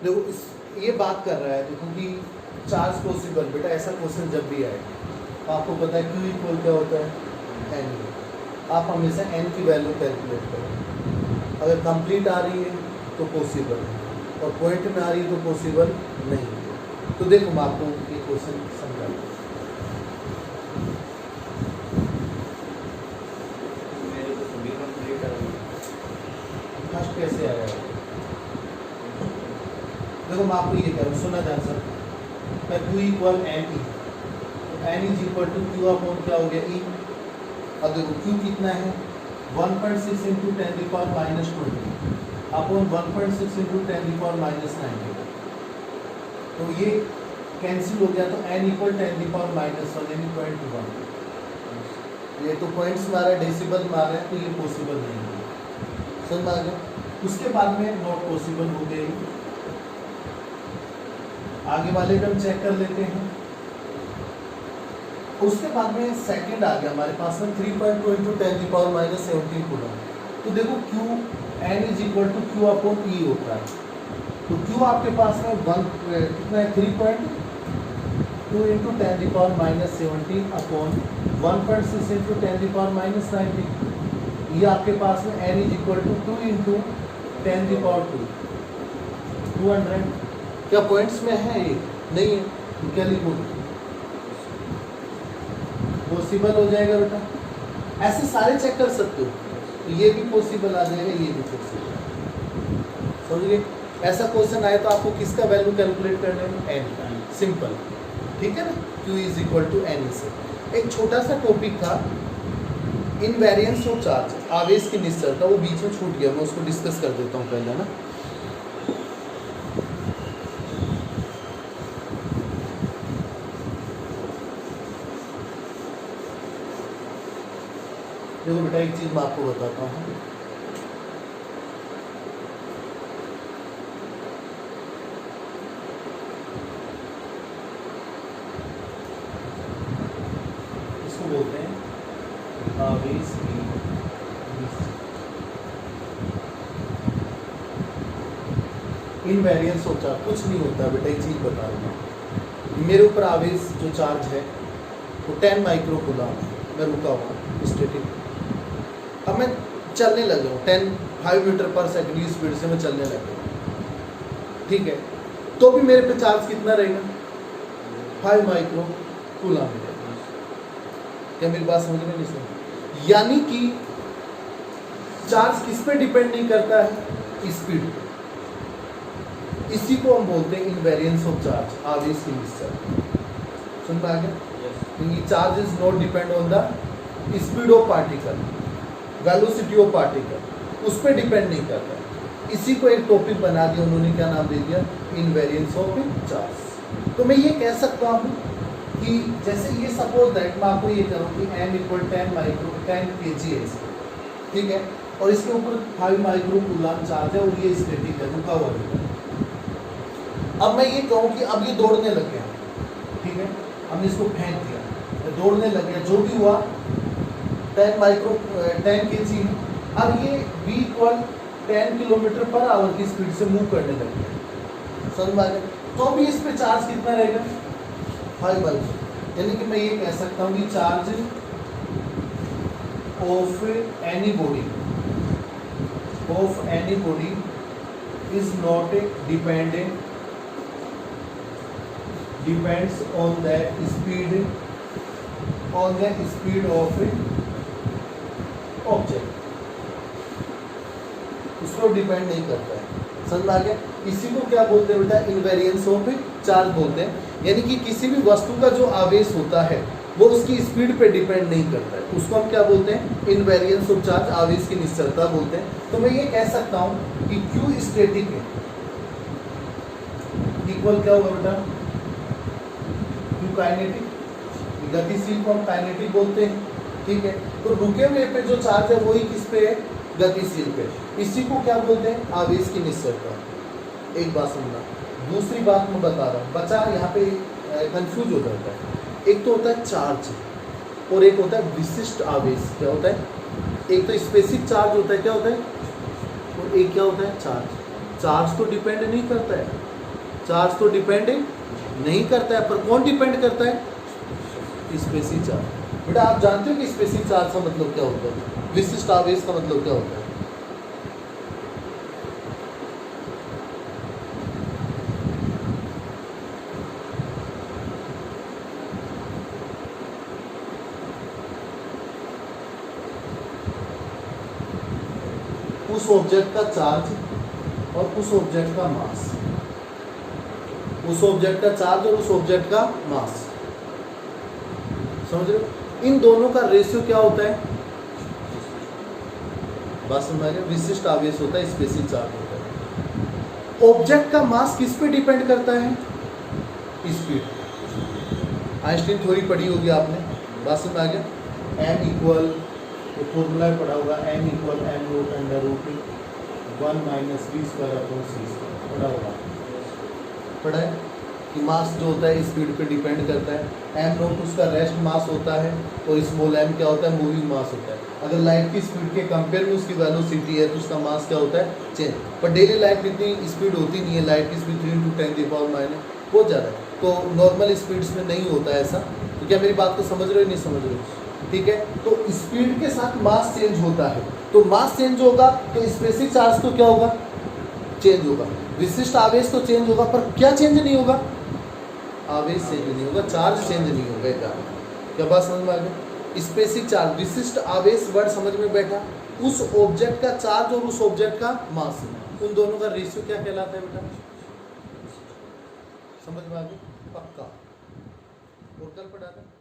देखो इस ये बात कर रहा है देखो कि चार्ज पॉसिबल, बेटा ऐसा क्वेश्चन जब भी आए तो आपको पता है क्यू इक्वल क्या होता है एन। आप हमेशा एन की वैल्यू कैलकुलेट करें, अगर कंप्लीट आ रही है तो पॉसिबल है और पॉइंट में आ रही है तो पॉसिबल नहीं है। तो देखो मैं आपको ये क्वेश्चन समझा दूँ। फर्स्ट कैसे आया देखो मैं आपको ये कह रहा हूँ, सुना ध्यान सर, मैं Q equal N E, N is equal to Q upon क्या हो गया ई। अब देखो क्यू कितना है 1.6 इंटू 10⁻⁻20 अपॉन 1.6 इंटू 10⁻⁻90। तो ये कैंसिल हो गया तो एन इक्वल 10⁻⁻1 यानी 0.1। ये तो पॉइंट्स में आ रहा है, डेसिबल में आ रहा है, तो ये पॉसिबल नहीं है। समझ में आ गया। उसके बाद में नॉट पॉसिबल हो गई। आगे वाले का हम चेक कर लेते हैं। उसके बाद में सेकंड आ गया हमारे पास में 3.2 इंटू 10⁻17 कूलम। तो देखो Q n is equal to Q upon E होता है। तो Q आपके पास में कितना है 3.2 इंटू 10⁻17 अपॉन 1.6 इंटू 10⁻90। ये आपके पास में n is equal to 2 into 10⁻2 200। क्या पॉइंट्स में है ये नहीं है तो क्या लिखोगे पॉसिबल हो जाएगा बेटा। ऐसे सारे चेक कर सकते हो, तो ये भी पॉसिबल आ जाएगा, ये भी पॉसिबल। समझिए ऐसा क्वेश्चन आए तो आपको किसका वैल्यू कैलकुलेट करना है एन, सिंपल, ठीक है ना। Q is equal to N से। एक छोटा सा टॉपिक था इनवेरिएंस ऑफ चार्ज, आवेश की निश्चलता, वो बीच में छूट गया, मैं उसको डिस्कस कर देता हूँ पहले ना। देखो बेटा एक चीज मैं आपको बताता हूँ, इसको बोलते हैं आवेश की इनवेरिएंस ऑफ चार्ज। कुछ नहीं होता बेटा, एक चीज बता रहा हूँ, मेरे ऊपर आवेश जो चार्ज है वो 10 माइक्रो कूलम, मैं रुका हुआ स्टैटिक, अब मैं चलने लग हूँ 5 मीटर पर सेकंड की स्पीड से मैं चलने लग हूँ, ठीक है, तो भी मेरे पे चार्ज कितना रहेगा 5 माइक्रो कूलम। क्या मेरी बात समझ में नहीं समझ? यानी कि चार्ज किस पे डिपेंड नहीं करता है, स्पीड। इसी को हम बोलते हैं इनवेरिएंस ऑफ चार्ज, आवेश की निश्चलता। सुन पा गया? Charge is not depend on the speed of particle, velocity of particle, उस पर डिपेंड नहीं करता है। इसी को एक टॉपिक बना दिया उन्होंने, क्या नाम दे दिया, इनवेरिएंस ऑफ चार्ज। तो मैं ये कह सकता हूँ कि जैसे ये सपोज दैट मैं आपको ये करूँ कि m इक्वल 10 kg है, ठीक है, और इसके ऊपर 5 माइक्रो कूलम चार्ज है और ये स्टैटिक है, रुका हुआ है। अब मैं ये कहूँ कि अब ये दौड़ने लग गया, ठीक है, हमने इसको फेंक दिया, दौड़ने लग गया, जो भी हुआ 10 kg है। अब ये v equal 10 kilometre per hour की स्पीड से मूव करने लग गया, समझ में आ गया। तो भी इस पे चार्ज कितना रहेगा 5 माइक्रो, यानी कि मैं ये कह सकता हूँ कि charge of any body is not depends on the speed of object, उस पर डिपेंड नहीं करता है, समझ में आ गया। इसी को क्या बोलते हैं बेटा, इनवेरिएंस ऑफ चार्ज बोलते हैं। यानी कि किसी भी वस्तु का जो आवेश होता है वो उसकी स्पीड पे डिपेंड नहीं करता है, उसको हम क्या बोलते हैं, इनवेरिएंस ऑफ चार्ज, आवेश की निश्चलता बोलते हैं। तो मैं ये कह सकता हूँ कि Q स्टैटिक है इक्वल क्या होगा बेटा, Q काइनेटिक, गतिशील को हम काइनेटिक बोलते हैं, ठीक है। तो रुके हुए पे जो चार्ज है वही किस पे है, गतिशील पे, इसी को क्या बोलते हैं, आवेश की निश्चलता। एक बात समझना। दूसरी बात मैं बता रहा हूँ, बच्चा यहाँ पे कंफ्यूज हो जाता है। एक तो होता है चार्ज और एक होता है विशिष्ट आवेश। क्या होता है, एक तो स्पेसिफिक चार्ज होता है, क्या होता है, और एक क्या होता है चार्ज। चार्ज तो डिपेंड नहीं करता है, चार्ज तो डिपेंड नहीं करता है, पर कौन डिपेंड करता है? Specific charge. बेटा आप जानते हो कि स्पेसिफिक चार्ज का मतलब क्या होता है? विशिष्ट आवेश का मतलब क्या होता है? उस ऑब्जेक्ट का चार्ज और उस ऑब्जेक्ट का मास, उस ऑब्जेक्ट का चार्ज और उस ऑब्जेक्ट का मास, समझ रहे हो? इन दोनों का रेशियो क्या होता है? बात समझ आ गया? विशिष्ट आवेश होता है, स्पेसिफिक चार्ज होता है। ऑब्जेक्ट का मास किस पे डिपेंड करता है? स्पीड। आइंस्टीन थ्योरी पढ़ी होगी आपने, बात समझ आ गया? m इक्वल, तो फॉर्मूला पढ़ा होगा, m equal m root under root 1 minus v square upon c square, पढ़ा होगा? पढ़ा है कि मास जो होता है स्पीड पे डिपेंड करता है। m नोट उसका रेस्ट मास होता है और स्मॉल m क्या होता है? मूविंग मास होता है। अगर लाइट की स्पीड के कंपेयर में उसकी वेलोसिटी है तो उसका मास क्या होता है? चेंज। पर डेली लाइट में इतनी स्पीड होती नहीं है, लाइट की स्पीड 3 × 10⁻⁻⁻⁻ बहुत ज़्यादा है, तो नॉर्मल स्पीड्स में नहीं होता है ऐसा। तो क्या मेरी बात को समझ रहे हो नहीं समझ रहे हो? ठीक है, तो स्पीड के साथ मास चेंज होता है, तो मास चेंज होगा तो स्पेसिफिक चार्ज तो क्या होगा? चेंज होगा। विशिष्ट आवेश तो चेंज होगा, पर क्या चेंज नहीं होगा? आवेश चेंज नहीं होगा, चार्ज चेंज नहीं होगा। क्या बात समझ में आ गई? स्पेसिफिक चार्ज, विशिष्ट आवेश वर्ड समझ में बैठा? उस ऑब्जेक्ट का चार्ज और उस ऑब्जेक्ट का मास, उन दोनों का रेशियो क्या कहलाता है बेटा? समझ में आ गई? पक्का। और कल पढ़ा था।